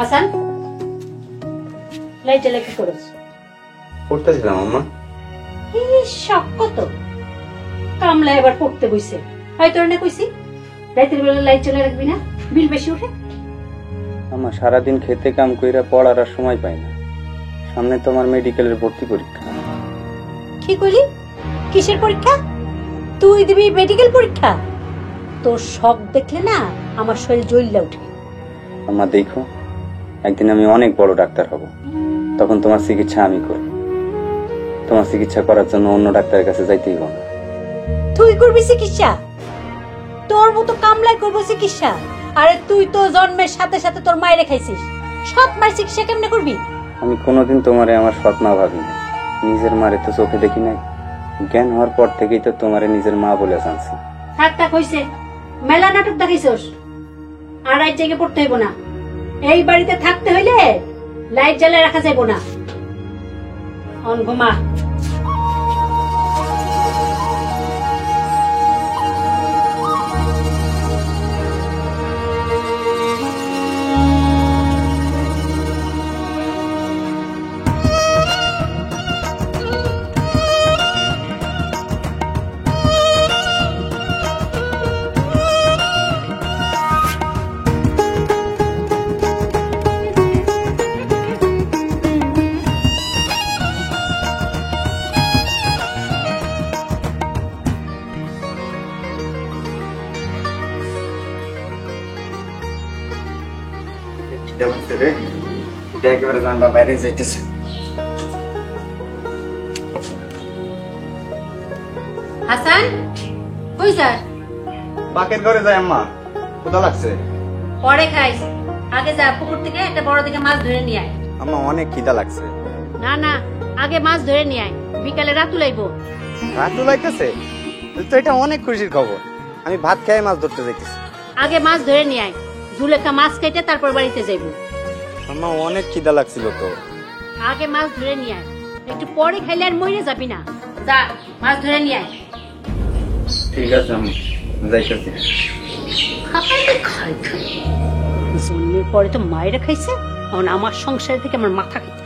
Hasan, light জ্বালা কি করেছ? পড়তেছিলাম আম্মা। এই শখ কত কামলা এবার পড়তে বইছে, হয়তো না কইছি রাতের বেলা লাইট জ্বালা রাখবি না, বিল বেশি উঠে। আম্মা সারাদিন খেতে কাম কইরা পড়ার আর সময় পাই না, সামনে তো আমার মেডিকেলের ভর্তি পরীক্ষা। কি কইলি? কিসের পরীক্ষা? তুই দিবি মেডিকেল পরীক্ষা? তোর শখ দেখলে না আমার শরীর জ্বললে উঠে। আম্মা দেখো, একদিন আমি অনেক বড় ডাক্তার হব, তখন তোমার চিকিৎসা আমি করব। তোমার চিকিৎসা করার জন্য অন্য ডাক্তারের কাছে যাইতেই হবে না। তুই করবি চিকিৎসা? তোর মতো কামলাই করবো চিকিৎসা? আরে তুই তো জন্মের সাথে সাথে তোর মায়ের খাইছিস, সৎ মায়ের চিকিৎসা কেমনে করবি? আমি কোনোদিন তোমারে আমার সৎ মা ভাবি না, নিজের মারে তো চোখে দেখি নাই। জ্ঞান হওয়ার পর থেকেই তো তোমারে নিজের মা বলে জানছি। থাক থাক হইছে, মেলা নাটক দেখাইছস, আর এক জায়গায় পড়তে হইব না। এই বাড়িতে থাকতে হইলে লাইট জ্বালায় রাখা যাইব না। অন ঘুমা। বাইরে যাইতেছে। হাসান কই যা? বাকের ঘরে যাই আম্মা, ক্ষুধা লাগছে। পরে খাইস, আগে যা পুকুর থেকে একটা বড় দিকে মাছ ধরে নিয়ে আয়। আম্মা অনেক খিদা লাগছে। না না, আগে মাছ ধরে নিয়ে আয়, বিকালে রাতু লাইবো। রাতু লাইতেছে তো এটা অনেক খুশির খবর। আমি ভাত খেয়ে মাছ ধরতে যাইতেছি। আগে মাছ ধরে নিয়ে আয়, জুলেখা মাছ কেটে তারপর বাড়িতে যাইবো। আম্মা অনেক খিদা লাগছিল তো। আগে মাছ ধরে নিয়ে আয়, একটু পরে খাইলে আর মরে যাবি না। যা মাছ ধরে নিয়ে আয়। ঠিক আছে আমি যাইতেছি। জন্মের পরে তো মায়েরা খাইছে, এখন আমার সংসার থেকে আমার মাথা খাইতেছে।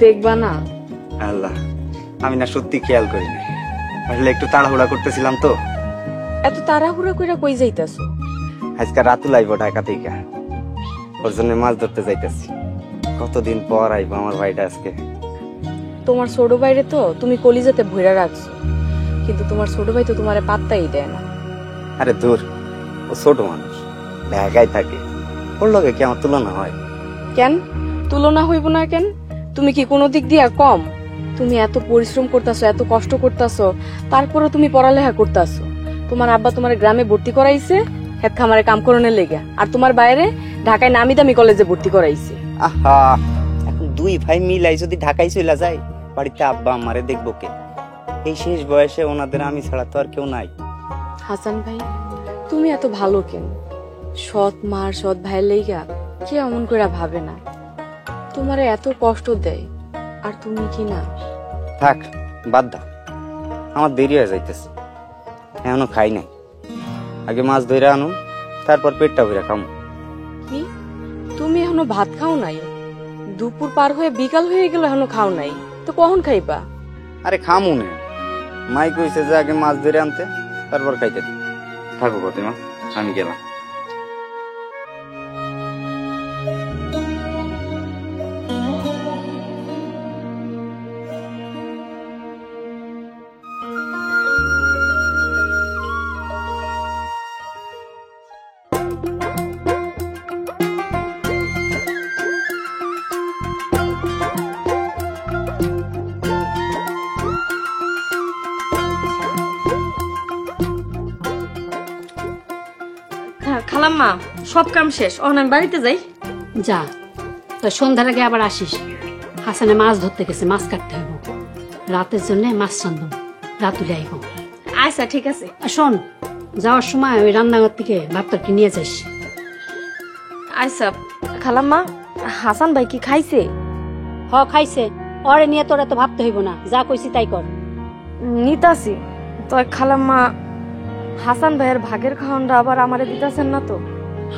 দেখবা না? আল্লাহ, আমি না সত্যি খেয়াল করি না, আসলে একটু তাড়াহুড়া করতেছিলাম তো। এত তাড়াহুড়া কইরা কই যাইতাছো? আজকে রাতু লাইব ঢাকা থেকে, ওর জন্য মাছ ধরতে যাইতেছি। কতদিন পর আইব আমার ভাইটা আজকে। তোমার ছোট ভাইরে তো তুমি কলিজাতে ভইরা রাখছো, কিন্তু তোমার ছোট ভাই তো তোমারে পাত্তাই দেয় না। আরে দূর, ও ছোট মানুষ, ঢাকায় থাকে, ওর লগে কি আমার তুলনা হয়? কেন তুলনা হইব না কেন? তুমি কি কোনো দিক দিয়া কম? তুমি এত পরিশ্রম করতেছো, এত কষ্ট করতেছো, তারপরে তুমি পড়ালেখা করতেছো। তোমার আব্বা তোমার গ্রামে ভর্তি করাইছে খেত খামারে কাম করনের লেগে, আর তোমার বাইরে ঢাকায় নামি দামি কলেজে ভর্তি করাইছে। আহা, এখন দুই ভাই মিলাই যদি ঢাকায় চলে যায়, বাড়িতে আব্বা আমারে দেখবো কে? এই শেষ বয়সে ওনাদের আমি ছাড়া তো আর কেউ নাই। হাসান ভাই, তুমি এত ভালো কেন? সৎ মার সৎ ভাইয়ের লেগা কে এমন করে ভাবে না? তোমারে এত কষ্ট দেয় আর তুমি কি না? থাক, বাদ দাও, আমার দেরি হয়ে যাইতেছে, এখনো খাই নাই। আগে মাছ ধরে আনো, তারপর পেটটা ভরে খামো। কি তুমি এখনো ভাত খাও নাই? দুপুর পার হয়ে বিকাল হয়ে গেল, এখনো খাও নাই, তো কখন খাইবা? আরে খামু নে, মাই কইছে যে আগে মাছ ধরে আনতে, তারপর খাইতে। থাকো প্রতিমা, আমি গেলাম। খালাম্মা সব কাম শেষ, অন আমি বাড়িতে যাই। যা, তো সন্ধ্যার আগে আবার আসিস। হাসানে মাছ ধরতে গেছে, মাছ কাটতে হইব। রাতের জন্য মাছ রান্ধব, রাতুলে আইব। আচ্ছা ঠিক আছে। আর শোন, যাওয়ার সময় ওই রান্নাঘর থেকে ভাত তরকি নিয়ে যাইস। আচ্ছা খালাম্মা, হাসান ভাই কি খাইছে? খাইছে। ওরে নিয়ে তোরা তো ভাবতে হইব না, যা কইছি তাই কর। নিতাছি তো খালাম্মা, হাসান ভাইয়ের ভাগের খাওয়ানটা আবার আমারে দিতাছেন না তো?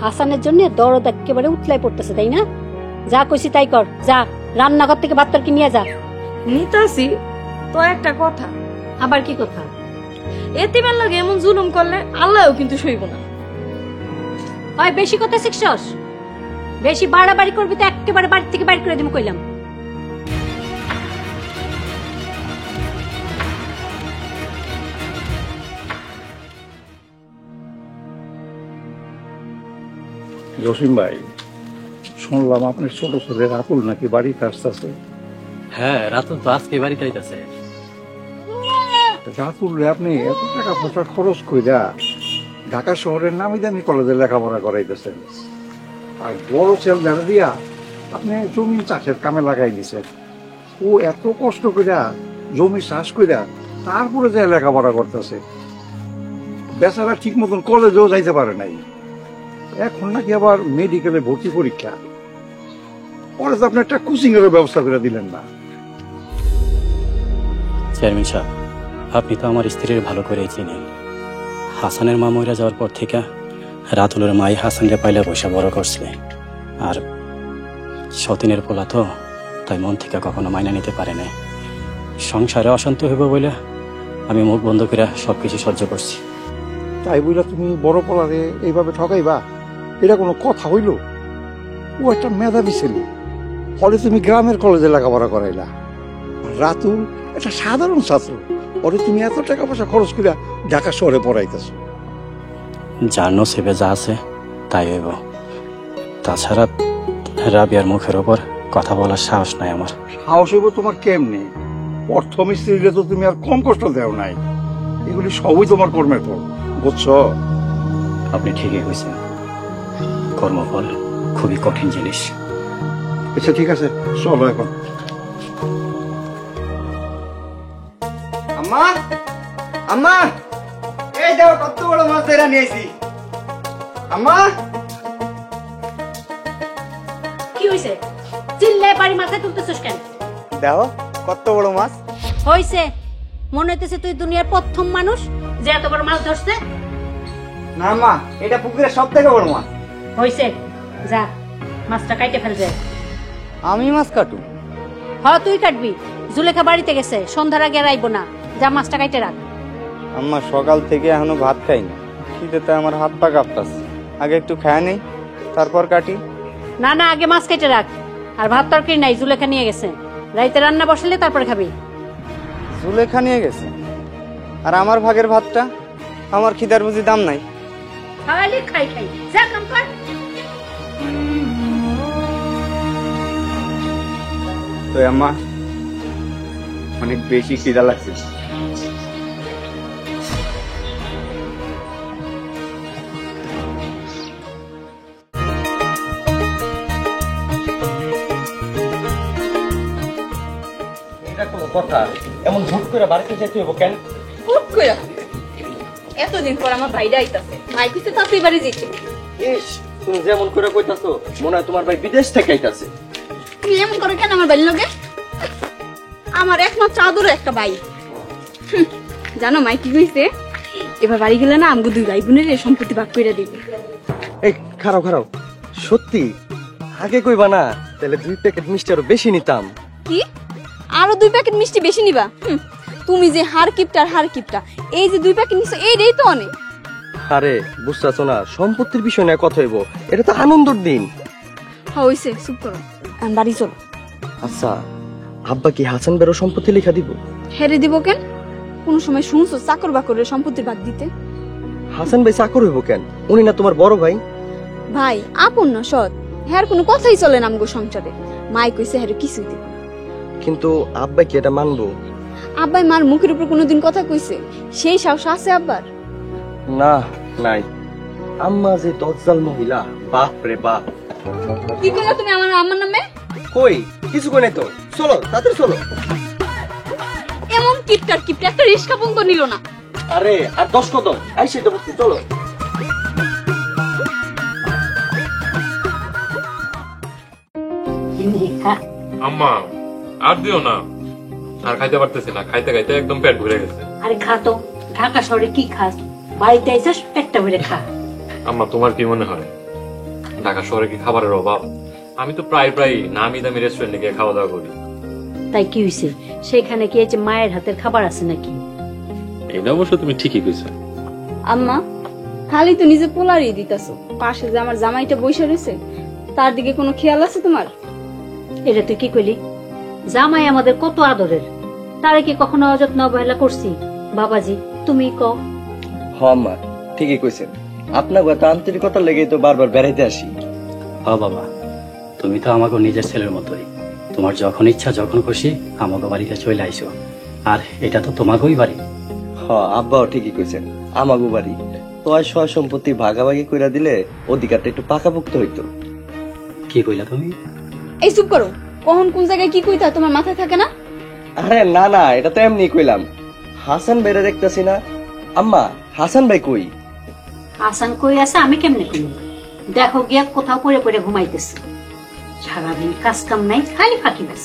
হাসানের জন্য দরদ একেবারে উতলাই পড়তেছে, তাই না? যা কইছি তাই কর, যা রান্নাঘর থেকে ভাত তরকি নিয়ে যা। নিতাছি তো, একটা কথা। আবার কি কথা? এতিমের লাগে এমন জুলুম করলে আল্লাহও কিন্তু সইব না। হয় বেশি কথা শিখছস, বেশি বাড়াবাড়ি করবি তো একেবারে বাড়ি থেকে বাইর করে দিব কইলাম। জসিম ভাই, শুনলাম আপনার ছোট ছেলে রাতুল নাকি বাড়িতে আসতেছে। হ্যাঁ, রাতুল তো আজকে বাড়িতে আইতাছে। রাতুল আপনি এত টাকা পয়সা খরচ কইরা ঢাকা শহরের নামি দামি কলেজে লেখাপড়া করাইতেছেন, আর বড় ছেলে দিয়া আপনি জমি চাষের কামে লাগাই দিছেন। ও এত কষ্ট কইরা জমি চাষ কইরা তারপরে যে লেখাপড়া করতেছে, বেচারা ঠিক মতন কলেজেও যাইতে পারে নাই। এখন নাকি আবার মেডিকেলে ভর্তি পরীক্ষা, পরে তো আপনি একটা কোচিং এর ব্যবস্থা করে দিলেন না। চেয়ারম্যান সাহেব, আপনি তো আমার স্ত্রীর ভালো করেই চিনেন। হাসানের মা মইরা যাওয়ার পর থেকে রাতুলের মাই হাসানকে পাইলে পয়সা বড় করছে, আর সতীনের পোলা তো তাই মন থেকে কখনো মাইনা নিতে পারে না। সংসারে অশান্তি হইব বলে আমি মুখ বন্ধ করে সবকিছু সহ্য করছি। তাই বইলা তুমি বড় পোলারে এইভাবে ঠকাইবা? এটা কোনো কথা হইল? ও একটা মেধাবী ছেলে, ফলে তুমি গ্রামের কলেজে লেখাপড়া করাইলা। রাতুল একটা সাধারণ ছাত্র, ওরে তুমি এত টাকা পয়সা খরচ করে ঢাকা শহরে পড়াইতেছ। যার নসিবে যা আছে তাই হইব। তাছাড়া রাবিয়ার মুখের ওপর কথা বলার সাহস নাই আমার। সাহস হইব তোমার কেমনি? প্রথম স্ত্রীরে তো তুমি আর কম কষ্ট দেও নাই, এগুলি সবই তোমার কর্মের ফল, বুঝছো? আপনি ঠিকই কইছেন, কর্মফল খুবই কঠিন জিনিস। আচ্ছা ঠিক আছে, চলো এখন। আম্মা, আম্মা, এই দেখো কত বড় মাছ ধরে নিয়েছি। আম্মা, কি হইছে? চিল্লে বাড়ি মাথায় তুলতেছস কেন? দেখো কত বড় মাছ। হইছে, মনে হইতেছে তুই দুনিয়ার প্রথম মানুষ যে এত বড় মাছ ধরছে। না মা, এটা পুকুরের সব থেকে বড় মাছ। হইছে, যা মাছটা কাইটে ফেল যায়। আমি মাছ কাটু? তুই কাটবি। জুলেখা বাড়িতে গেছে, সন্ধ্যার আগে আর আইব না। যা মাছটা কাইটে রাখ। আম্মা, সকাল থেকে এখনো ভাত খাইনি, খিদেতে আমার হাত পা কাঁপতাছে। আগে একটু খায় নেই, তারপর কাটি। না না, আগে মাছ কেটে রাখ। আর ভাত তরকারি নাই, জুলেখা নিয়ে গেছে। রাইতে রান্না বসালে তারপরে খাবি। জুলেখা নিয়ে গেছে, আর আমার ভাগের ভাতটা? আমার খিদার বুঝি দাম নাই? খাওয়ালি খাই খাই, যা কাম কর। তো আম্মা, অনেক বেশি খিদা লাগছে। এটা কোনো কথা? এমন হুট করে বাড়িতে যেতে হইব কেন? হুট কইরা এতদিন পর আমার ভাইরা আইতাছে, মাই কইছে তাতেই বাড়ি যেতে। ইস, তুমি যেমন করে কইতাছো মনে হয় তোমার ভাই বিদেশ থেকে আইতাছে। তুমি এমন করে কেন আমার বাড়ির লগে? আমার একমাত্র আদরের একটা ভাই। জানো মাই কি কইছে? এবার বাড়ি গেলে না আমগো দুই ভাই বোনের সম্পত্তি ভাগ কইরা দিবে। এই খারাপ খারাপ, সত্যি? আগে কইবা না, তাহলে 2 প্যাকেট মিষ্টি আরো বেশি নিতাম। কি? আরো 2 প্যাকেট মিষ্টি বেশি নিবা? তুমি যে হার কিপটা, এই যে 2 প্যাকেট নিছো এইটাই তো অনেক। আরে বুঝতেছো না, সম্পত্তির বিষয় নিয়ে কথা হইব, এটা তো আনন্দের দিন। হইছে, চুপ করো, বাড়ি চলো। আচ্ছা, আব্বা কি হাসান বেরো সম্পত্তি লেখা দিব? হেরে দিব কেন? কোন সময় শুনছো চাকর বাকরের সম্পত্তির ভাগ দিতে? হাসান ভাই চাকর হইব কেন? উনি না তোমার বড় ভাই? ভাই আপন না সৎ, হ্যার কোনো কথাই চলে না আমগো সংসারে। মাই কইছে হ্যারে কিছুই দিব। কিন্তু আব্বা কি এটা মানবো? আব্বাই মার মুখের উপর কোনোদিন কথা কইছে? সেই সাহস আছে আব্বার? না, নাই। আম্মা যে দজ্জাল মহিলা, বাপ রে বাপ। কি করলা তুমি আমার আম্মার নামে? কই কিছু কই নাই তো, চলো তাড়াতাড়ি চলো। এমন কিপটার কিপটা একটা রিস্কা পর্যন্ত নিল না। আরে আর 10 কদম আইসে তো বসছি, চলো। আম্মা আর দিও না, আর খাইতে পারতেছি না, খাইতে খাইতে একদম পেট ভরে গেছে। আরে খা তো, ঢাকা শহরে কি খাস? বাড়িতে আইসাস পেটটা ভরে খা। আম্মা তোমার কি মনে হয় ঢাকা শহরে কি খাবারের অভাব? আমি তো প্রায় প্রায় নামি দামি রেস্টুরেন্টে গিয়ে খাওয়া দাওয়া করি। তাই কি হয়েছে? সেখানে কি এই যে মায়ের হাতের খাবার আছে নাকি? এটা অবশ্য তুমি ঠিকই কইছো। আম্মা খালি তো নিজে পোলারই দিতাছো, পাশে যে আমার জামাইটা বইসা রয়েছে তার দিকে কোনো খেয়াল আছে তোমার? এটা তুই কি কইলি? জামাই আমাদের কত আদরের, তারে কি কখনো অযত্ন অবহেলা করছি? বাবাজি তুমি কও। হ আম্মা ঠিকই কইছেন, আপনার কথা আন্তরিকতা লেগেই তো বারবার বেড়াইতে আসি। হ্যাঁ বাবা, তুমি তো আমাকে নিজের ছেলের মতোই। তোমার যখন ইচ্ছা যখন খুশি আমাকে বাড়িতে চলে আইসো, আর এটা তো তোমাকেই বাড়ি। হ আব্বাও ঠিকই কইছেন, আমাগো বাড়ি তোর সয় সম্পত্তি ভাগাভাগি কইরা দিলে অধিকারটা একটু পাকাপোক্ত হইতো। কি কইলা তুমি? এই চুপ করো, কখন কোন জায়গায় কি কইতা তোমার মাথায় থাকে না? আরে না না, এটা তো এমনি কইলাম। হাসান ভাইরে দেখতাছি না। আম্মা হাসান ভাই কই? আসান কই আছে আমি কেমনে কই? দেখো গিয়া কোথাও পড়ে পড়ে ঘুমাইতেছে। সারাদিন কাজ কাম নাই, খালি ফাঁকি বাস।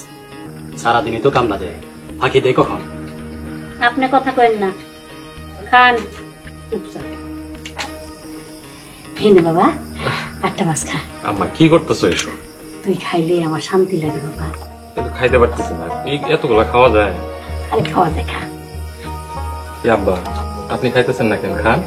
সারাদিনই তো কামলা দেয়, ফাঁকি দেয় কখন? আপনি কথা কইেন না, খান চুপচাপ। এই নে বাবা, একটা মাছ খা। আম্মা কি করতেছো এসব? তুই খাইলে আমার শান্তি লাগে বাবা। কিন্তু খাইতে পারতেছি না, এই এতগুলা খাওয়া যায়? আরে খাওয়া দেখা। আব্বা আপনি খাইতেছেন না কেন? খান।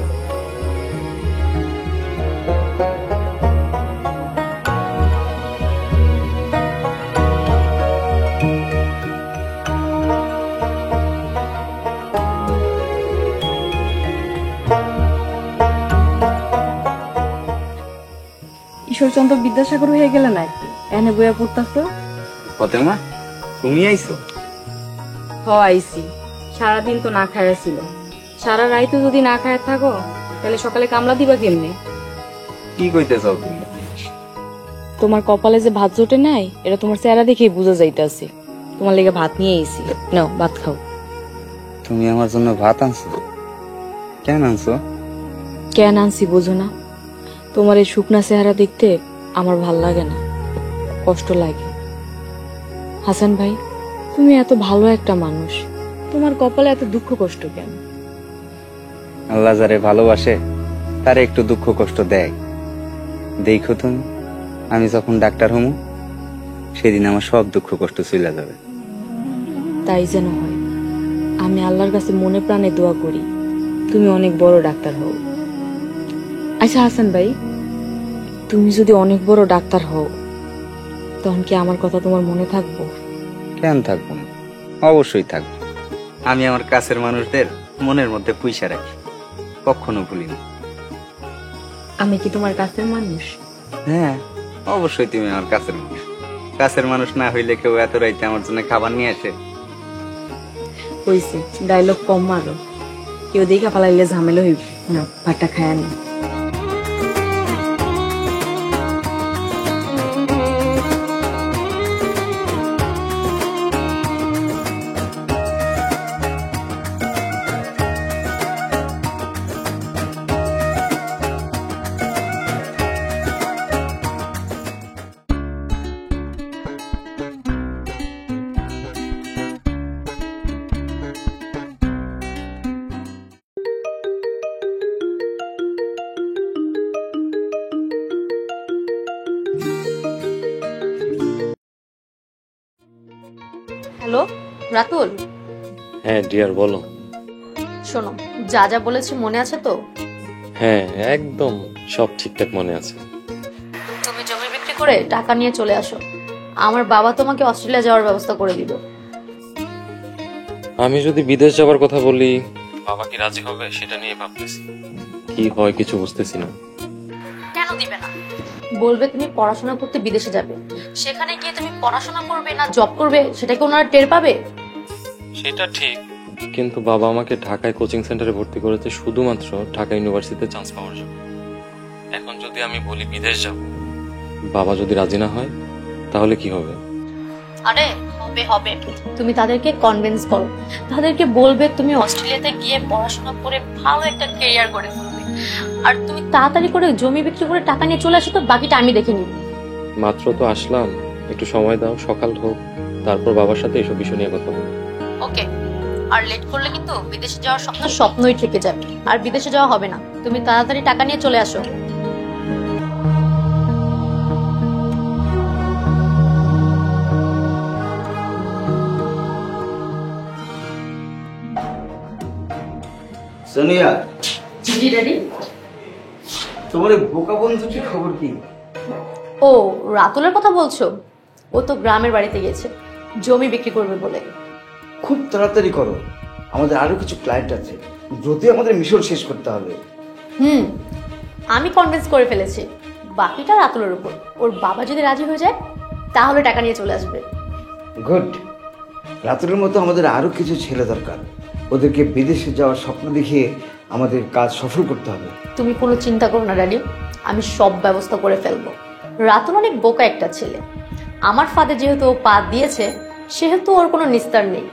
ঈশ্বরচন্দ্র বিদ্যাসাগর হয়ে গেলে না এনে বইয়া পড়তাছো? ফতেমা তুমি আইছো? হ আইসি। সারাদিন তো না খায়া ছিল, সারা রাইতো যদি না খায়া থাকো তাহলে সকালে কামলা দিবা কেমনে? কি কইতেছ তুমি? তোমার কপালে যে ভাত জোটে নাই এটা তোমার চেহারা দেখেই বোঝা যাইতাছে। তোমার লেগে ভাত নিয়ে আইছি, নাও ভাত খাও। তুমি আমার জন্য ভাত আনছো? কেন আনছো? কেন আনছি বোঝো না? তোমার এই শুকনা চেহারা দেখতে আমার ভাল লাগে না, কষ্ট লাগে। হাসান ভাই তুমি এত ভালো একটা মানুষ, তোমার কপালে এত দুঃখ কষ্ট কেন? আল্লাহ যারে ভালোবাসে তারে একটু দুঃখ কষ্ট দেয়। দেখো তুমি, আমি যখন ডাক্তার হমু সেদিন আমার সব দুঃখ কষ্ট চলে যাবে। তাই যেন হয়। আমি আল্লাহর কাছে মনে প্রাণে দোয়া করি তুমি অনেক বড় ডাক্তার হও। আচ্ছা হাসান ভাই, তুমি যদি অনেক বড় ডাক্তার হও তখন কি আমার কথা তোমার মনে থাকবো? কেন থাকবো না, অবশ্যই থাকবো। আমি আমার কাছের মানুষদের মনের মধ্যে পয়সা রাখি, কখনো ভুলি না। আমি কি তোমার কাছের মানুষ? হ্যাঁ অবশ্যই তুমি আমার কাছের মানুষ। কাছের মানুষ না হইলে কেউ এত রাইতে আমার জন্য খাবার নিয়ে আসে? হইছে, ডায়লগ কম মারো, কেউ দেখা ফালাইলে ঝামেলা হইব না। ভাতটা খায় না। হ্যালো রাতুল। হ্যাঁ ডিয়ার বলো। শোনো, যা যা বলেছি মনে আছে তো? হ্যাঁ একদম সব ঠিকঠাক মনে আছে। তুমি জমি বিক্রি করে টাকা নিয়ে চলে আসো, আমার বাবা তোমাকে অস্ট্রেলিয়া যাওয়ার ব্যবস্থা করে দিব। আমি যদি বিদেশ যাবার কথা বলি বাবা কি রাজি হবে সেটা নিয়ে ভাবতেছি, কি হয় কিছু বুঝতেছি না। কেন দিবে না? বলবে তুমি পড়াশোনা করতে বিদেশে যাবে, সেখানে গিয়ে তুমি পড়াশোনা করবে না জব করবে সেটা কি ওনারা টের পাবে? সেটা ঠিক, কিন্তু বাবা আমাকে ঢাকায় কোচিং সেন্টারে ভর্তি করেছে শুধুমাত্র ঢাকা ইউনিভার্সিটিতে চান্স পাওয়ার জন্য। আমি বলি বিদেশ যাব, বাবা যদি রাজি না হয় তাহলে কি হবে? আরে হবে হবে, তুমি তাদেরকে কনভিন্স করো, তাদেরকে বলবে তুমি অস্ট্রেলিয়াতে গিয়ে পড়াশোনা করে ভালো একটা ক্যারিয়ার করে ফেলবে, আর তুমি তাড়াতাড়ি করে জমি বিক্রি করে টাকা নিয়ে চলে আসো, তো বাকিটা আমি দেখে নিব। মাত্র তো আসলাম, একটু সময় দাও, সকাল হোক, তারপর বাবার সাথে এসব বিষয় নিয়ে কথা বলবো। ওকে, আর লেট করলে কিন্তু বিদেশে যাওয়ার স্বপ্ন স্বপ্নই থেকে যাবে, আর বিদেশে যাওয়া হবে না। তুমি তাড়াতাড়ি টাকা নিয়ে চলে আসো। সোনিয়া, জি ড্যাডি। তোমার বোকা বন্ধুটির খবর কি? ও, রাতুলের কথা বলছো? ও তো গ্রামের বাড়িতে গেছে জমি বিক্রি করবে বলে। খুব তাড়াতাড়ি করো, আমাদের আরো কিছু ক্লায়েন্ট আছে, যদি আমাদের মিশন শেষ করতে হবে। আমি কনভিন্স করে ফেলেছি, বাকিটা রাতুলের উপর। ওর বাবা যদি রাজি হয়ে যায় তাহলে টাকা নিয়ে চলে আসবে। গুড। রাতুলের মতো আমাদের আরো কিছু ছেলে দরকার, ওদেরকে বিদেশে যাওয়ার স্বপ্ন দেখিয়ে আমাদের কাজ সফল করতে হবে। তুমি কোনো চিন্তা করো না ড্যাডি, আমি সব ব্যবস্থা করে ফেলবো। রাতুল অনেক বোকা একটা ছেলে, আমার ফাদে যেহেতু ও পা দিয়েছে সেহেতু ওর কোনো নিস্তার নেই।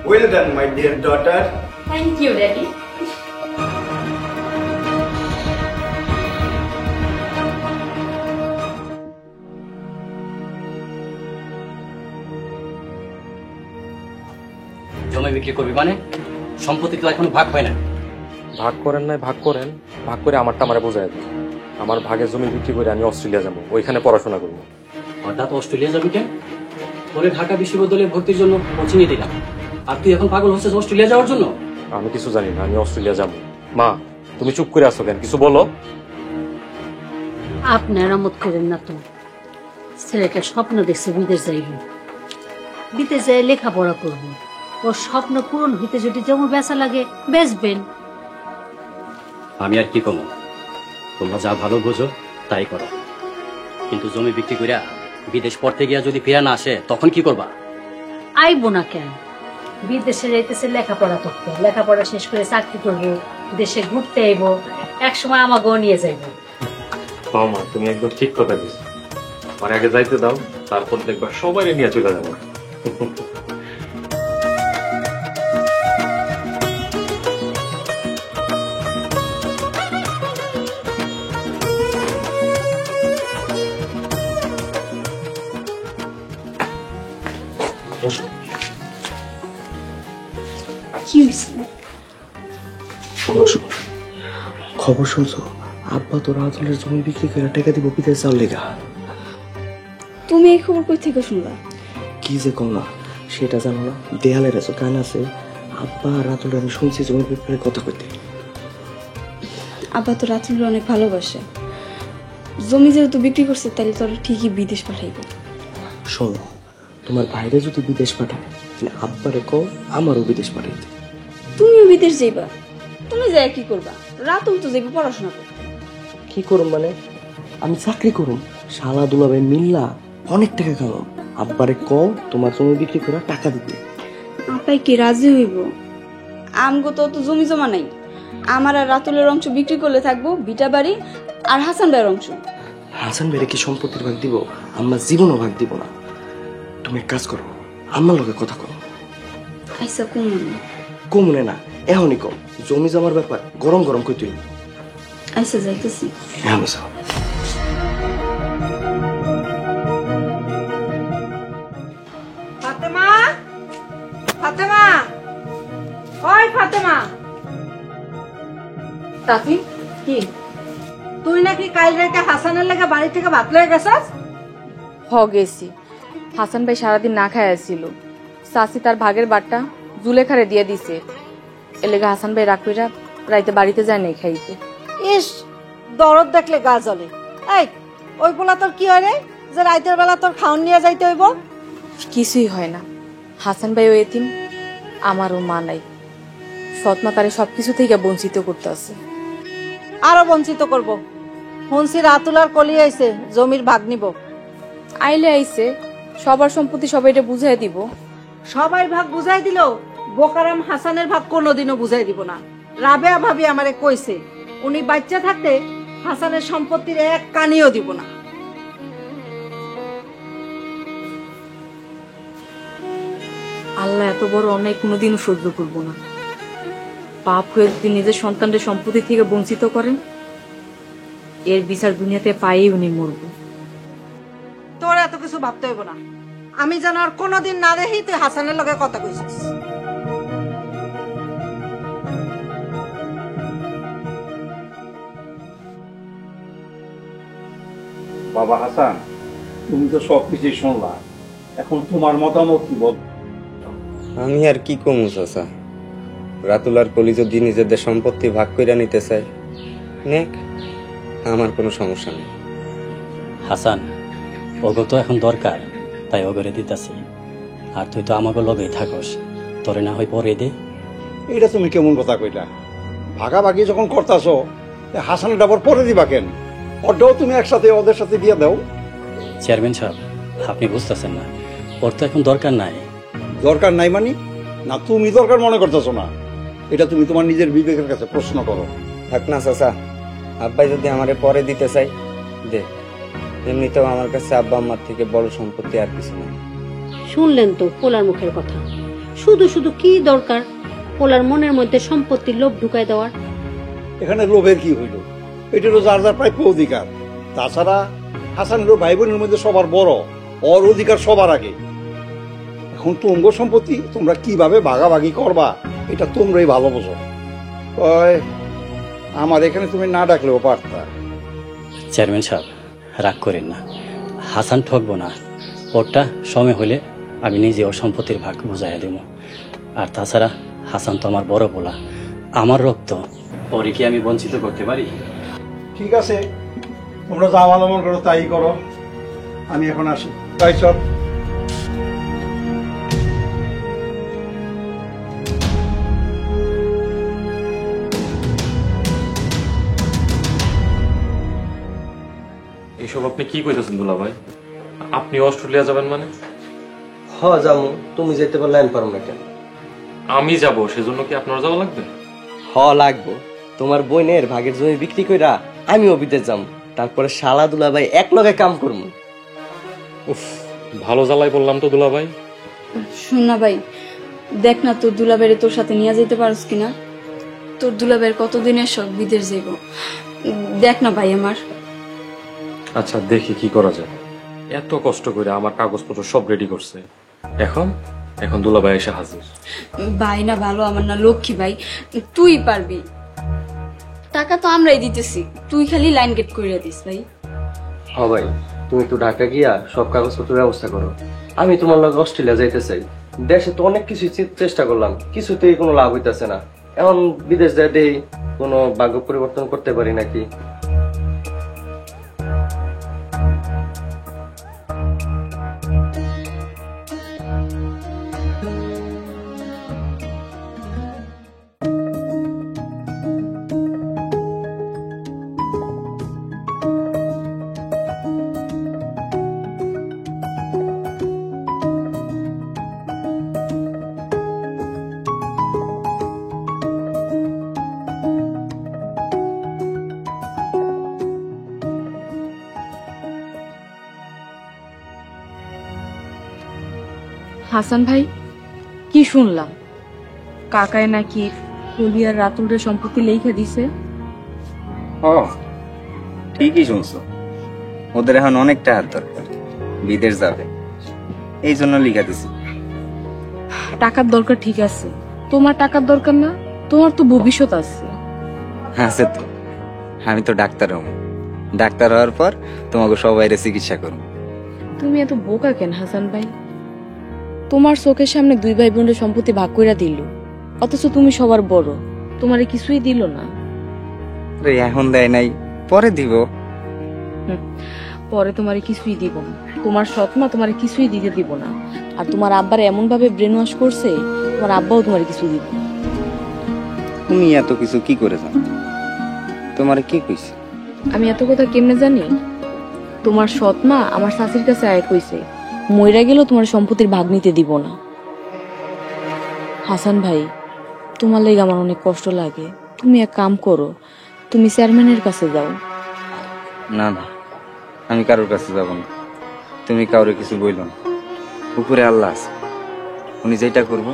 Well done my dear daughter. Thank you daddy. জমি বিক্রি করবি মানে? সম্পত্তি তো এখন ভাগ হয় না। ভাগ করেন নাই, ভাগ করেন, ভাগ করে আমারটা আমারে বোঝায় দেন। আমার ভাগের জমি বিক্রি করে আমি অস্ট্রেলিয়া যাবো, ওইখানে পড়াশোনা করবো। হঠাৎ অস্ট্রেলিয়া যাবি কেন? তোরে ঢাকা বিশ্ববিদ্যালয়ে ভর্তির জন্য কোচিং এ দিলাম, আর তুই এখন পাগল হচ্ছিস অস্ট্রেলিয়া যাওয়ার জন্য? আমি কিছু জানি না, আমি অস্ট্রেলিয়া যাবো। মা, তুমি চুপ করে আসো কেন? কিছু বলো। আপনার আমত করেন না তো, ছেলেটা স্বপ্ন দেখছে বিদেশ যাইব, বিদেশ যাই লেখাপড়া করব। ওর স্বপ্ন পূরণ হইতে যদি যেমন বেচা লাগে বেচবেন। আমি আর কি কমো, তোমরা যা ভালো বোঝো তাই করো, কিন্তু জমি বিক্রি করিয়া বিদেশ পড়তে গিয়া যদি ফিরে না আসে তখন কি করবা? আইব না কেন, বিদেশে যাইতেছে লেখাপড়া করতে, লেখাপড়া শেষ করে চাকরি করবো, দেশে ঘুরতে আইব, এক সময় আমাকেও নিয়ে যাইব। মা, তুমি একদম ঠিক কথা দিচ্ছ, মানে আগে যাইতে দাও, তারপর দেখবা সবাই নিয়ে চলে যাবো। কি হয়েছে? খবর শুনছো? আব্বা তো রাতুলের জমি বিক্রি করে টাকা দিব বিদেশ যাওয়ার লেগা। তুমি এই খবর কই থেকে শুনলা? কি যে কম না সেটা জানো না, দেয়ালের এত কান আছে। আব্বা রাতুলের আমি শুনছি জমির ব্যাপারে কথা কইতে। আব্বা তো রাতুলকে অনেক ভালোবাসে, জমি যেহেতু বিক্রি করছে তাহলে তোর ঠিকই বিদেশ পাঠাইবে। শোনো, তোমার বাইরে যদি বিদেশ পাঠায় তাহলে আব্বারে কও আমারও বিদেশ পাঠাইতে। তুমিও বিদেশ যাইবা? তুমি যাই কি করবা? রাতুল তো যাইবে পড়াশোনা করতে। কি করুম মানে? আমি চাকরি করুম, শালা দুলাভাই মিল্লা অনেক টাকা কামাম। আব্বারে কও তোমার জমি বিক্রি করে টাকা দিতে। আপাই কি রাজি হইব? আমগো তো অত জমি জমা নাই, আমার আর রাতুলের অংশ বিক্রি করলে থাকবো ভিটা বাড়ি আর হাসান ভাইয়ের অংশ। হাসান ভাইরে কি সম্পত্তির ভাগ দিব? আমরা জীবনও ভাগ দিব না। তুমি এক কাজ করো, আমার লগে কথা করো। আইসা কমন কমনে না, এখনই কম। জমি জমার ব্যাপার গরম গরম কই তুই। আইসা যাইতেছি। হ্যাঁ মিশা। ফাতেমা, ফাতেমা, ওই ফাতেমা। তাকি কি তুই নাকি কাল রাতে হাসানের লেগে বাড়ি থেকে ভাত লয়ে গেছস? হ গেছি, হাসান ভাই সারাদিন না খায় আসছিল, চাচি তার ভাগের বাটটা জুলেখারে দিয়ে দিছে, এলেগা হাসান ভাই রাগ কইরা রাইতে বাড়িতে যায় নাই খাইতে। ইস, দরদ দেখলে গা জ্বলে। এই, ওই পোলা তোর কি হয় রে যে রাতের বেলা তোর খাওন নিয়ে যাইতে হইব? কিছুই হয় না, হাসান ভাই ও এতিম, আমারও মা নাই, সৎমা তারে সবকিছু থেকে বঞ্চিত করতে আছে। আরো বঞ্চিত করব। শুনছি রাতুল আর কলি আইছে জমির ভাগ নিব। আইলে আইছে, সবার সম্পত্তি সবাইটা বুঝাই দিব। সবাই ভাগ বুঝাই দিল, বোকারাম হাসানের ভাগ কোনোদিনও বুঝাই দিব না। রাবেয়া ভাবি আমারে কইছে উনি বাচ্চা থাকতে হাসানের সম্পত্তির এক কানিও দিব না। আল্লাহ এত বড় অন্যায় কোনোদিনও সহ্য করবো না। পাপ হয়ে যদি নিজের সন্তানদের সম্পত্তি থেকে বঞ্চিত করেন, এর বিচার দুনিয়াতে পাইয়ে উনি মরব। তোর এত কিছু ভাবতে হইব না। আমি যেন আর কোনোদিন না দেখি তুই হাসানের লগে কথা কইছিস। বাবা হাসান, তুমি তো সব কিছুই শুনলা, এখন তোমার মতামত কি বল? আমি আর কি কমু চাচা, রাতুল আর কলি যদি নিজেদের সম্পত্তি ভাগ করে নিতে চায় নেক, আমার কোনো সমস্যা নেই। হাসান, ওগো তো এখন দরকার, তাই ওগরে দিতেছি। আর তুই তো আমাকে লগেই থাকস, তোরে না হয় পরে দে। এটা তুমি কেমন কথা কইলা? ভাগাভাগি যখন করতাছো, হাসানের ডাবর পরে দিবা কেন? ওটাও তুমি একসাথে ওদের সাথে দিয়ে দাও। চেয়ারম্যান সাহেব, আপনি বুঝতেছেন না, ওর তো এখন দরকার নাই। দরকার নাই মানে? না তুমি দরকার মনে করতেছো না? এটা তুমি তোমার নিজের বিবেকের কাছে প্রশ্ন করো। থাক না চাচা, আব্বাই যদি আমারে পরে দিতে চাই দে, এমনিতেও আমার কাছে আব্বা আম্মার থেকে বড় সম্পত্তি আর কিছু না। শুনলেন তো পোলার মুখের কথা, শুধু শুধু কি দরকার পোলার মনের মধ্যে সম্পত্তির লোভ ঢুকায় দেওয়ার? এখানে লোভের কি হইল? এটারও যার যার প্রাপ্য অধিকার। তাছাড়া হাসানেরও ভাই বোনের মধ্যে সবার বড়, ওর অধিকার সবার আগে। এখন তোমার সম্পত্তি তোমরা কিভাবে ভাগাভাগি করবা এটা তোমরাই ভালো বোঝো। আমার এখানে তুমি না ডাকলেও পারতা। চেয়ারম্যান সাহেব, রাগ করেন না, হাসান ঠকবো না। ওরটা সময় হলে আমি নিজে ওর সম্পত্তির ভাগ বুঝাইয়া দেব। আর তাছাড়া হাসান তো আমার বড় পোলা, আমার রক্ত, ওরে কি আমি বঞ্চিত করতে পারি? ঠিক আছে, তোমরা যা ভালো মন করো তাই করো, আমি এখন আসি। তাই চল। এইসব আপনি কি কইতেছেন দুলা ভাই? আপনি অস্ট্রেলিয়া যাবেন মানে? হ যামু, তুমি যেতে পারলে আমি পারবো না কেন? আমি যাব, সেজন্য কি আপনার যাওয়া লাগবে? হ লাগবো। তোমার বোনের ভাগের জমি বিক্রি কইরা আমিও বিদেশ যাম, তারপরে শালা দুলা ভাই এক লগে কাম করবো। উফ, ভালো জ্বালাই বললাম তো দুলা ভাই। শুন না ভাই, দেখ না তোর দুলাভাইরে তোর সাথে নিয়ে যেতে পারস কিনা। তোর দুলাভাইয়ের কতদিনের শখ বিদেশ যাইব, দেখ না ভাই আমার। আচ্ছা দেখি কি করা যায়। এত কষ্ট করে আমার কাগজপত্র সব রেডি করছে, এখন এখন দুলা ভাই এসে হাজির। ভাই না ভালো, আমার না লক্ষ্মী ভাই, তুই পারবি। টাকা তো আমরাই দিতেছি, তুই খালি লাইন গেট করে দিস ভাই। হ ভাই, তুমি তো ঢাকা গিয়া সব কাগজপত্রের ব্যবস্থা করো, আমি তোমার লগে অস্ট্রেলিয়া যাইতে চাই। দেশে তো অনেক কিছু চেষ্টা করলাম, কিছুতেই কোনো লাভ হইতেছে না। এখন বিদেশ যাইতে কোনো ভাগ্য পরিবর্তন করতে পারি নাকি? হাসান ভাই, কি শুনলাম কাকায় নাকি কলি আর রাতুলের সম্পত্তি লেখা দিছে? ঠিকই শুনছো, ওদের এখন অনেক টাকার দরকার, বিদেশ যাবে, এই জন্য লিখা দিছি। টাকার দরকার ঠিক আছে, তোমার টাকার দরকার না? তোমার তো ভবিষ্যৎ আছে। আছে তো, আমি তো ডাক্তার হব, ডাক্তার হওয়ার পর তোমাকে সবাই চিকিৎসা করব। তুমি এত বোকা কেন হাসান ভাই? তোমার চোখের সামনে দুই ভাই বোনের সম্পত্তি ভাগ কইরা দিল, অথচ তুমি সবার বড়, তোমারে কিছুই দিল না। এখন দেয় নাই, পরে দিব। পরে তোমারে কিছুই দিব না, তোমার সৎ মা তোমারে কিছুই দিতে দিব না। আর তোমার আব্বার এমন ভাবে ব্রেন ওয়াশ করছে, তোমার আব্বাও তোমারে কিছু দিব না। তুমি এত কিছু কি করে জানো? তোমারে কি কইছে? আমি এত কথা কেমনে জানি? তোমার সৎ মা আমার শাশুড়ির কাছে আয় কইছে, মইরা গেলেও তোমার সম্পত্তির ভাগ নিতে দিব না। হাসান ভাই, তোমার লেগে আমার অনেক কষ্ট লাগে, তুমি এক কাম করো, তুমি চেয়ারম্যানের কাছে যাও, না না, আমি কারোর কাছে যাব না। তুমি কাউরে কিছু বইল না। উপরে আল্লাহ আছে, উনি যেটা করবো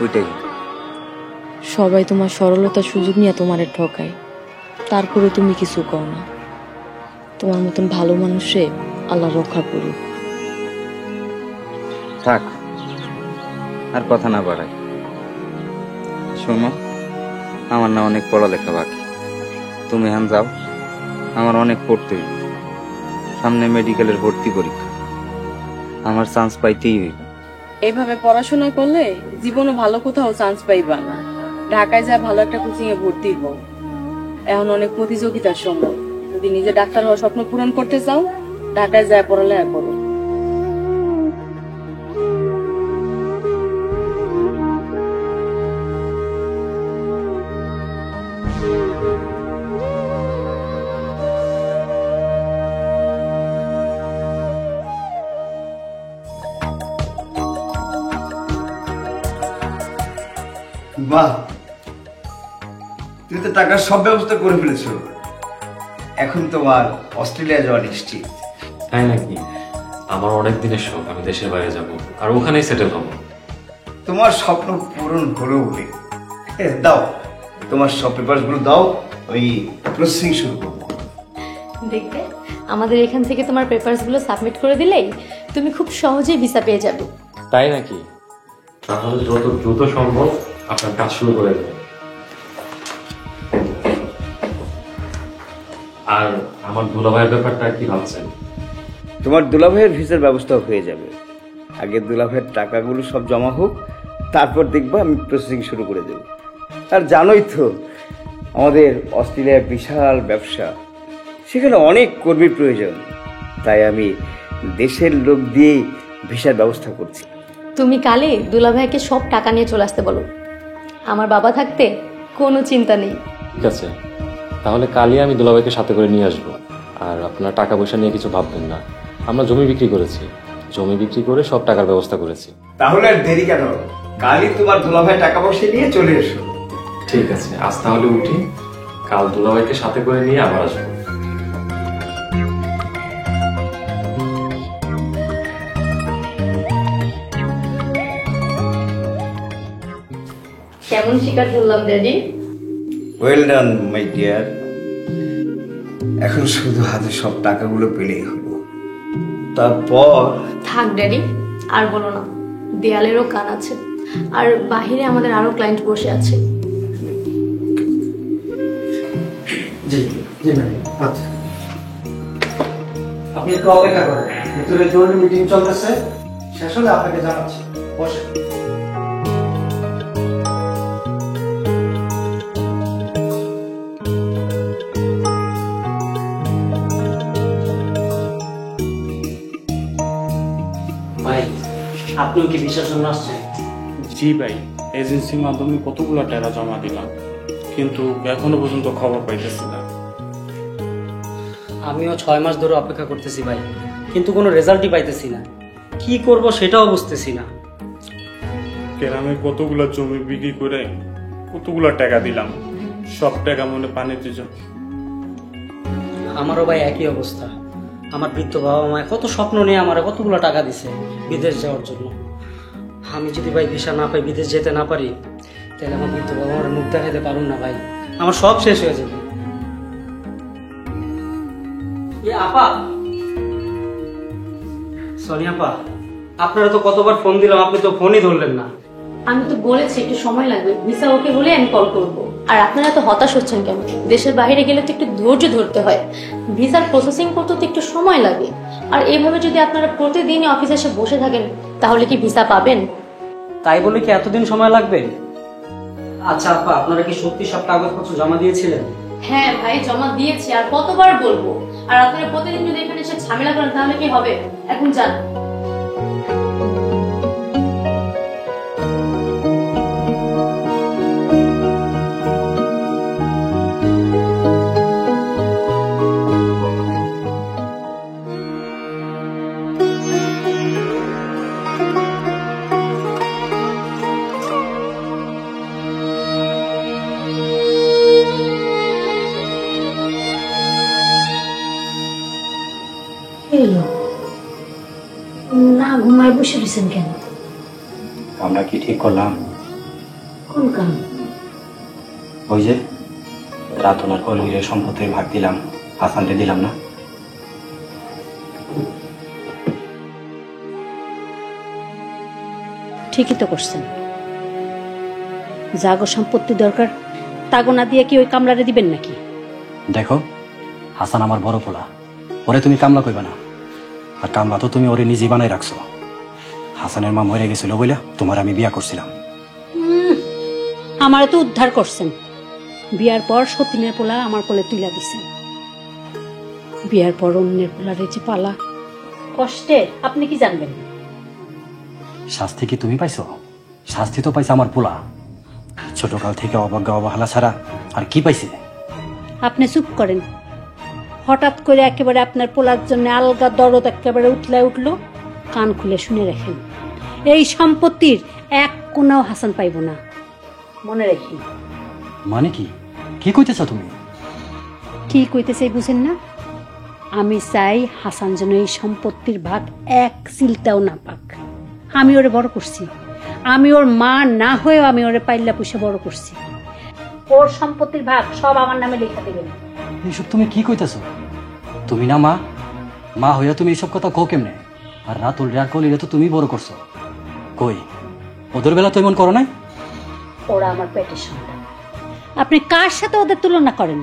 ওইটাই। সবাই তোমার সরলতার সুযোগ নিয়ে তোমারে ঠকায়, তারপরে তুমি কিছু কও না। তোমার মতন ভালো মানুষে আল্লাহ রক্ষা করুক। থাক, আর কথা না বাড়াই। শোনো, আমার না অনেক পড়ালেখা বাকি। তুমি হান যাও, আমার অনেক পড়তে হইব। সামনে মেডিকেলের ভর্তি পরীক্ষা, আমার চান্স পাইতেই হইব। এইভাবে পড়াশোনা করলে জীবনে ভালো কোথাও চান্স পাইবা না। ঢাকায় যা ভালো একটা কোচিং এ ভর্তি হও। এখন অনেক প্রতিযোগিতার সময়, যদি নিজে ডাক্তার হওয়ার স্বপ্ন পূরণ করতে চাও, ঢাকায় যায় পড়ালেখা করো। বাহ, তুমি তো টাকার সব ব্যবস্থা করে ফেলেছো। এখন তোমার অস্ট্রেলিয়া যাওয়া নিশ্চিত। তাই নাকি? আমার অনেক দিনের শখ আমি দেশের বাইরে যাব আর ওখানেই সেটেল হব। তোমার স্বপ্ন পূরণ হলো বলে দাও, তোমার সব পেপারস গুলো দাও, ওই প্রসেসিং শুরু করবো। দেখবে, আমাদের এখান থেকে তোমার পেপারস গুলো সাবমিট করে দিলেই তুমি খুব সহজেই ভিসা পেয়ে যাবে। তাই নাকি? তাহলে যত দ্রুত সম্ভব আপনার কাজ শুরু করে দেবেন। আর আমার দুলাভাইয়ের ব্যাপারটা কি ভাবছেন? তোমার দুলাভাইয়ের ভিসার ব্যবস্থা হয়ে যাবে। আগে দুলাভাইয়ের টাকাগুলো সব জমা হোক, তারপর দেখবো আমি প্রসেসিং শুরু করে দেব। আর জানোই তো আমাদের অস্ট্রেলিয়ার বিশাল ব্যবসা, সেখানে অনেক কর্মীর প্রয়োজন। তাই আমি দেশের লোক দিয়েই ভিসার ব্যবস্থা করছি। তুমি কালে দুলাভাইকে সব টাকা নিয়ে চলে আসতে বলো। আমার বাবা থাকতে কোনো চিন্তা নেই। ঠিক আছে, তাহলে কালই আমি দুলাভাইকে সাথে করে নিয়ে আসবো। আর আপনার টাকা পয়সা নিয়ে কিছু ভাববেন না। আমরা জমি বিক্রি করেছি, জমি বিক্রি করে সব টাকার ব্যবস্থা করেছি। তাহলে আর দেরি কেন, কালই তোমার দুলাভাই টাকা পয়সা নিয়ে চলে এসো। ঠিক আছে, আজ তাহলে উঠি, কাল দুলাভাইকে সাথে করে নিয়ে আবার আসবো। কেমন শিকার করলাম daddy? Well done my deer. এখন শুধু হাতে সব টাকাগুলো পেলেই হলো, তারপর থাক ড্যাডি, আর বলো না। দেয়ালেরও কান আছে, আর বাহিরে আমাদের আরো ক্লায়েন্ট বসে আছে। জি জি ম্যাডাম। আচ্ছা, আপনি একটু অপেক্ষা করেন, ভিতরে জরুরি মিটিং চলতেছে, শেষ হলে আপনাকে জানাচ্ছি। বসে। ভাই, আপনিও কি ভিসার জন্য আসছেন? জি ভাই, এজেন্সির মাধ্যমে কতগুলো টাকা জমা দিলাম, কিন্তু এখনো পর্যন্ত খবর পাইতেছি না। আমিও 6 মাস ধরে অপেক্ষা করতেছি ভাই, কিন্তু কোনো রেজাল্টই পাইতেছি না। কি করব সেটাও বুঝতেছি না। গ্রামে কতগুলো জমি বিক্রি করে কতগুলো টাকা দিলাম, সব টাকা মনে পানিতে যায়। আমারও ভাই একই অবস্থা। আমার বৃদ্ধ বাবা মায় কত স্বপ্ন নিয়ে আমার কতগুলো টাকা দিছে বিদেশ যাওয়ার জন্য। আমি যদি ভাই ভিসা না পাই, বিদেশ যেতে না পারি, তাহলে আমার বৃদ্ধ বাবা আমার মুখ দেখাইতে পারুন না ভাই, আমার সব শেষ হয়ে যাবে। আপা, সরি আপা, আপনারা তো কতবার ফোন দিলাম, আপনি তো ফোনই ধরলেন না। আমি তো বলেছি একটু সময় লাগবে, ভিসা ওকে হলে আমি কল করব। আর আপনারা তো হতাশ হচ্ছেন কেন? দেশের বাইরে গেলে তো একটু ধৈর্য ধরতে হয়, ভিসার প্রসেসিং করতে তো একটু সময় লাগে। আর এইভাবে যদি আপনারা প্রতিদিনই অফিসে এসে বসে থাকেন, তাহলে কি ভিসা পাবেন? তাই বলে কি এতদিন সময় লাগবে? আচ্ছা আপা, আপনারা কি সত্যি সব কাগজপত্র জমা দিয়েছিলেন? হ্যাঁ ভাই, জমা দিয়েছি, আর কতবার বলবো? আর আপনারা প্রতিদিন যদি এখানে এসে ঝামেলা করেন তাহলে কি হবে? এখন যান। না ঘুমায় বসে রয়েছেন কেন? আমরা কি ঠিক করলাম? কোন কাম? ওই যে রাতুলার কলির সম্পত্তির ভাগ দিলাম, হাসানকে দিলাম না? ঠিকই তো করছেন। জাগো সম্পত্তি দরকার, তাগো না দিয়ে কি ওই কামলারে দিবেন নাকি? দেখো, হাসান আমার বড় পোলা, ওরে তুমি কামলা কইবা না। আর কামলা তো তুমি ওরে নিজেই বানাই রাখছো। হাসানের মা মরে গেছিল বলে তোমার আমি বিয়া করছিলাম। আমারে তো উদ্ধার করছেন। বিয়ার পর সতীনের পোলা আমার কোলে তুইলা দিছেন। বিয়ার পর অন্যের পোলারে যে পালা কষ্টে, আপনি কি জানবেন? শাস্তি কি তুমি পাইছো? শাস্তি তো পাইছে আমার পোলা। ছোটকাল থেকে অবজ্ঞা অবহেলা ছাড়া আর কি পাইছে? আপনি চুপ করেন। হঠাৎ করে একেবারে আপনার পোলার জন্য আলগা দরদ একেবারে উঠলায় উঠলো। কান খুলে শুনে রাখেন, এই সম্পত্তির এক কোনাও হাসান পাইব না, মনে রাখি। মানে কি? কি কইতেছ তুমি? কি কইতেছে বুঝেন না? আমি চাই হাসান যেন এই সম্পত্তির ভাগ এক চিলটাও না পাক। আমি ওরে বড় করছি, আমি ওর মা না হয়েও আমি ওরে পাইল্লা পুষে বড় করছি। ওর সম্পত্তির ভাগ সব আমার নামে লেখা দেবেন। এইসব তুমি কি কইতেছ? তুমি না মা, মা হইয়া তুমি এইসব কথা কও কেমনে? আর রাতুল আর কলিরে তো তুমি বড় করছো। কই ওদের বেলা তো এমন করো নাই? ওরা আমার পেটের সন্তান। আপনি কার সাথে ওদের তুলনা করেন?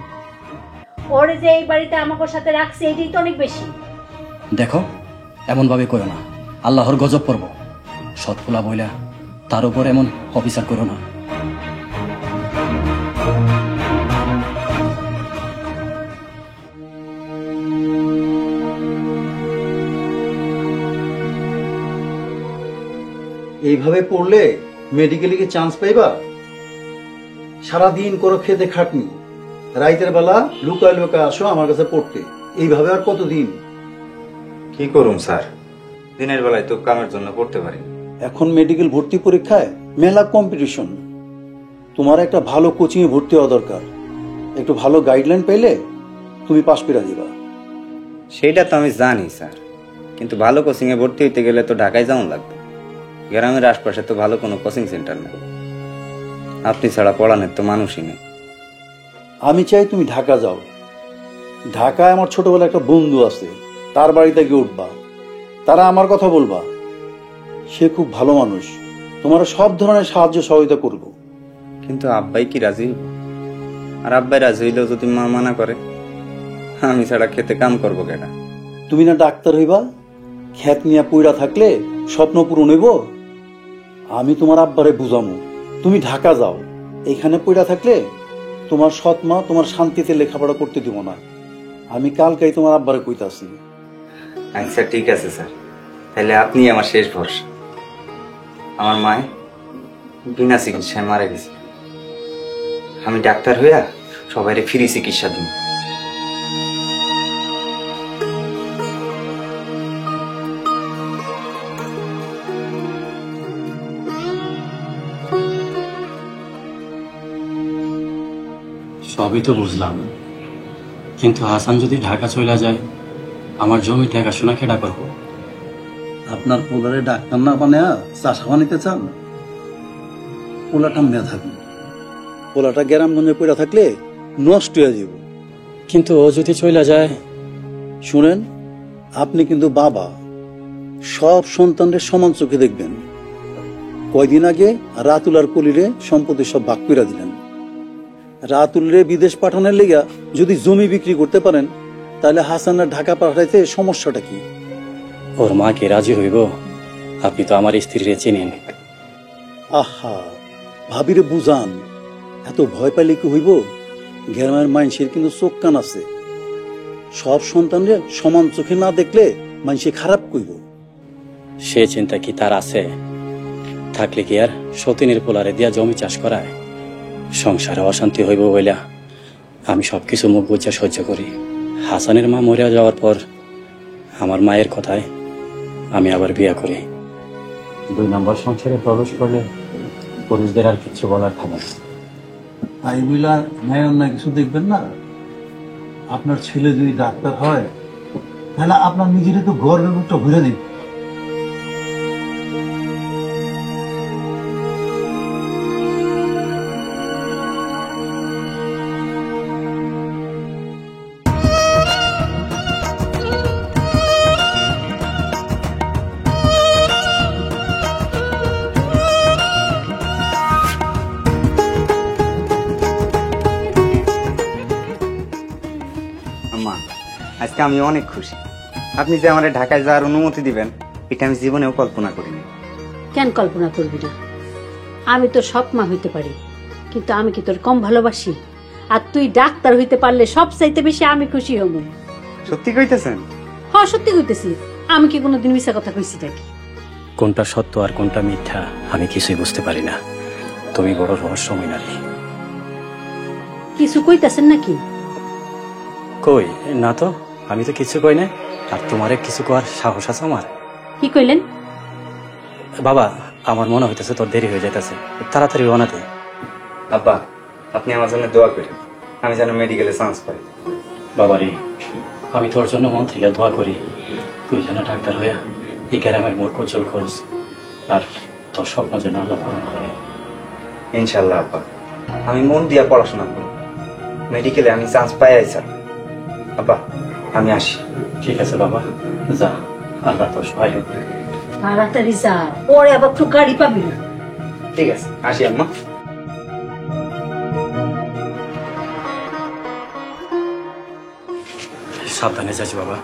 ওরে যে এই বাড়িতে আমাকে সাথে রাখছে এটাই তো অনেক বেশি। দেখো, এমন ভাবে কইও না, আল্লাহর গজব পড়ব। সৎফুলা বইলা তার উপর এমন অবিচার করো না। এইভাবে পড়লে মেডিকেলে কি চান্স পাইবা? সারাদিন করো খেতে খাটনি, রাইতের বেলা লুকায় লুকায় আসো আমার কাছে পড়তে। এইভাবে আর কতদিন? কি করুম স্যার, দিনের বেলায় তো কামের জন্য পড়তে পারি। এখন মেডিকেল ভর্তি পরীক্ষায় মেলা কম্পিটিশন। তোমার একটা ভালো কোচিং এ ভর্তি হওয়া দরকার। একটু ভালো গাইডলাইন পেলে তুমি পাশ করে দিবা। সেইটা তো আমি জানি স্যার, কিন্তু ভালো কোচিং এ ভর্তি হইতে গেলে তো ঢাকায় যাওয়া লাগবে। গ্রামের আশপাশে তো ভালো কোনো কোচিং সেন্টার নেই। আপনি ছাড়া পড়ানোর তো মানুষই নেই। আমি চাই তুমি ঢাকা যাও। ঢাকায় আমার ছোটবেলা একটা বন্ধু আছে, তার বাড়িতে গিয়ে উঠবা, তারা আমার কথা বলবা। সে খুব ভালো মানুষ, তোমার সব ধরনের সাহায্য সহযোগিতা করব। কিন্তু আব্বাই কি রাজি হইব? আর আব্বাই রাজি হইলেও যদি মা মানা করে, আমি ছাড়া খেতে কাম করবো কেটা? তুমি না ডাক্তার হইবা? খ্যাত নিয়ে পইরা থাকলে স্বপ্ন পূরণ হইব? আমি তোমার আব্বারে বুঝামু, তুমি ঢাকা যাও। এখানে পইরা থাকলে তোমার সৎ মা তোমার শান্তিতে লেখাপড়া করতে দিব না। আমি কালকেই তোমার আব্বারে কইতাছি। আচ্ছা ঠিক আছে স্যার, তাহলে আপনি আমার শেষ ভরসা। আমার মায় বিনা চিকিৎসায় মারা গেছে। আমি ডাক্তার হইয়া সবাইরে ফ্রি চিকিৎসা দিই। সবই তো বুঝলাম, কিন্তু হাসান যদি ঢাকা চলে যায়, আমার জমি দেখাশোনা কেডা করবো? আপনার পোলারে ডাক্তার না বানায়া চাষা বানাইতে চান? পোলাটা মেয়ে থাকবে, পোলাটা গ্রামগঞ্জে পড়া থাকলে নষ্ট হয়ে যাব। কিন্তু ও যদি চলে যায়? শুনেন, আপনি কিন্তু বাবা, সব সন্তানদের সমান চোখে দেখবেন। কয়দিন আগে রাতুল আর কলিরে সম্পত্তি সব ভাগ করে দিলেন। রাতুলরে বিদেশ পাঠানোর লেগা যদি জমি বিক্রি করতে পারেন, তাহলে হাসানের ঢাকা পাঠাইতে সমস্যাটা কি? ওর মা কি রাজি হইব? আপনি তো আমার স্ত্রীরে চিনেন। আহা, ভাবিরে বুঝান, এত ভয় পাইলে কি হইব? গ্রামের মানুষের কিন্তু চোখ কান আছে। সব সন্তানরে সমান চোখে না দেখলে মানুষে খারাপ কইব। সে চিন্তা কি তার আছে? থাকলে কি আর সতীনের পোলারে দিয়া জমি চাষ করায়? সংসারে অশান্তি হইব বইলা আমি সবকিছু মুখ বুঝা সহ্য করি। হাসানের মা মরে যাওয়ার পর আমার মায়ের কথায় আমি আবার বিয়ে করি। 2 নম্বর সংসারে প্রবেশ করলে পুরুষদের আর কিছু বলার থাকে না। তাই বইলা ন্যায় অন্যায় কিছু দেখবেন না। আপনার ছেলে যদি ডাক্তার হয়, তাহলে আপনার নিজের তো গর্বের মুখটা ভরে দিন। আজকে আমি অনেক খুশি। আপনি যে আমার ঢাকায় যাওয়ার অনুমতি দিবেন এটা আমি জীবনেও কল্পনা করিনি। কেন কল্পনা করবি না? আমি তোর সৎ মা হইতে পারি, কিন্তু আমি কি তোর কম ভালোবাসি? আর তুই ডাক্তার হইতে পারলে সবচাইতে বেশি আমি খুশি হব। সত্যি কইতেছেন? হ্যাঁ, সত্যি কইতেছি। আমি কি কোনোদিন মিথ্যা কথা কইছি নাকি? কোনটা সত্য আর কোনটা মিথ্যা আমি কিছুই বুঝতে পারি না। তুমি বড় রহস্যময় নারী। কিছু কইতাছেন নাকি? কই না তো, আমি তো কিছু কই না। আর তোমারে কিছু করার সাহস আছে আমার? কি কইলেন? বাবা, আমার মনে হইতেছে তোর দেরি হয়ে যাইতেছে, তাড়াতাড়ি রওনা দে। আব্বা, আপনি আমার জন্য দোয়া করেন, আমি যেন মেডিকেলে চান্স পাই। বাবারে, আমি তোর জন্য মন থেকে দোয়া করি তুই যেন ডাক্তার হইয়া এই গ্রামের মুখ উজ্জ্বল করিস, আর তোর স্বপ্ন যেন আল্লাহ পূরণ করে। ইনশাল্লাহ আব্বা, আমি মন দিয়া পড়াশোনা করব, মেডিকেলে আমি চান্স পাই আইসা। আব্বা, আমি আসি। ঠিক আছে বাবা, যা, আল্লাহ তোর সহায় হোক। তাড়াতাড়ি যা, পরে আবার তো গাড়ি পাবি না। ঠিক আছে, আসি আম্মা। সাবধানে যাস বাবা,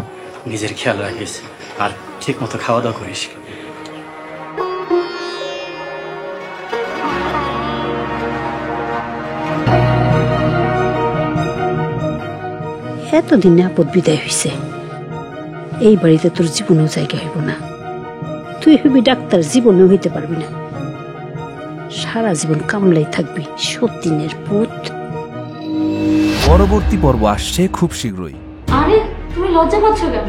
নিজের খেয়াল রাখিস, আর ঠিক মতো খাওয়া দাওয়া করিস। এতদিনে আপদ বিদায় হইছে, এই বাড়িতে তোর জীবনেও জায়গা হইব না। তুই হবি ডাক্তার, জীবনেও হইতে পারবি না। সারা জীবন কামলাই থাকবি সতীনের পুত। পরবর্তী পর্ব আসছে খুব শীঘ্রই। আরে তুমি লজ্জা পাচ্ছ কেন?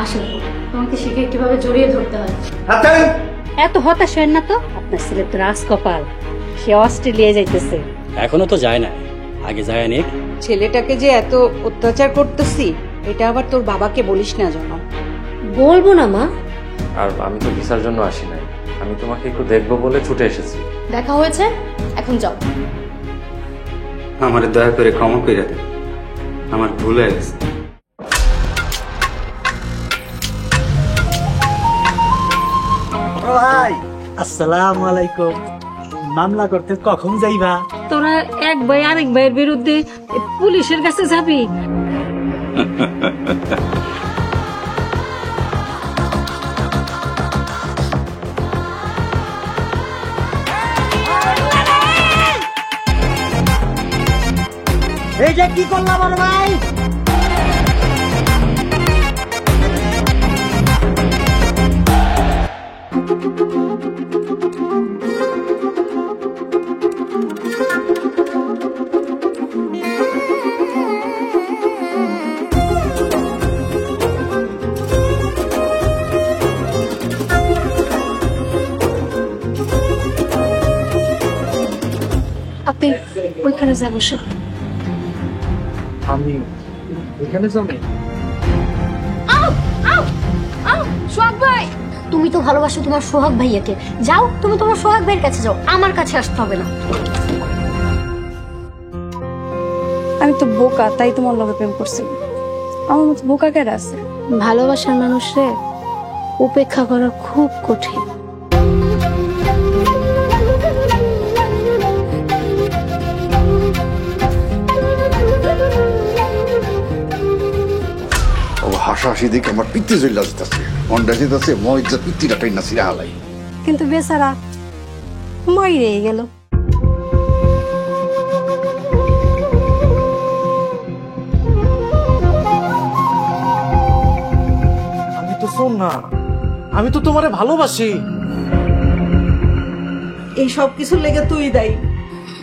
আসলে তোমাকে শিখে কিভাবে জড়িয়ে ধরতে হয়। এত হতাশ হয় না তো, আপনার ছেলে তো রাজকপাল, সে অস্ট্রেলিয়ায় যাইতেছে। এখনো তো যায় না, আগে যায় অনেক। ছেলেটাকে যে এত অত্যাচার করতেছি, এটা আবার তোর বাবাকে বলিস না যেন। বলবো না মা। আর আমি তো ভিসার জন্য আসি নাই, আমি তোমাকে একটু দেখবো বলে ছুটে এসেছি। দেখা হয়েছে, এখন যাও। আমার দয়া করে ক্ষমা করে দেন, আমার ভুল হয়ে গেছে। ভাই আসসালামু আলাইকুম। মামলা করতে কখন যাইবা? তোরা এক ভাই আরেক ভাইয়ের বিরুদ্ধে পুলিশের কাছে যাবি? এইটা কি করলাম বড় ভাই? আপনি ওইখানে যা বসো। আমি এখানে যাবো? সোহাগ ভাই, তুমি তো ভালোবাসো তোমার সোহাগ ভাইয়াকে, যাও তুমি তোমার সোহাগ ভাইয়ের কাছে যাও, আমার কাছে আসতে হবে না। আমি তো বোকা, তাই তোমার লগে প্রেম করছি। আমার মতো বোকা কেন আছে? ভালোবাসার মানুষে উপেক্ষা করা খুব কঠিন। হাসাহাসি দেখে আমার পিত্তি জ্বলা যেতেছে, মনটা যেতেছে মহিলা পিত্তিটা টাইনা সিরা হালাই। কিন্তু বেচারা মরে গেল। আমি তো শোন না, আমি তো তোমারে ভালোবাসি। এই সব কিছুর লেগে তুই দায়ী।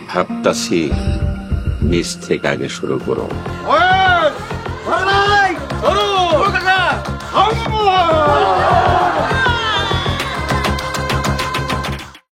ভাবতাছি নিজ থেকে আগে শুরু করো। ভাই, ধরো!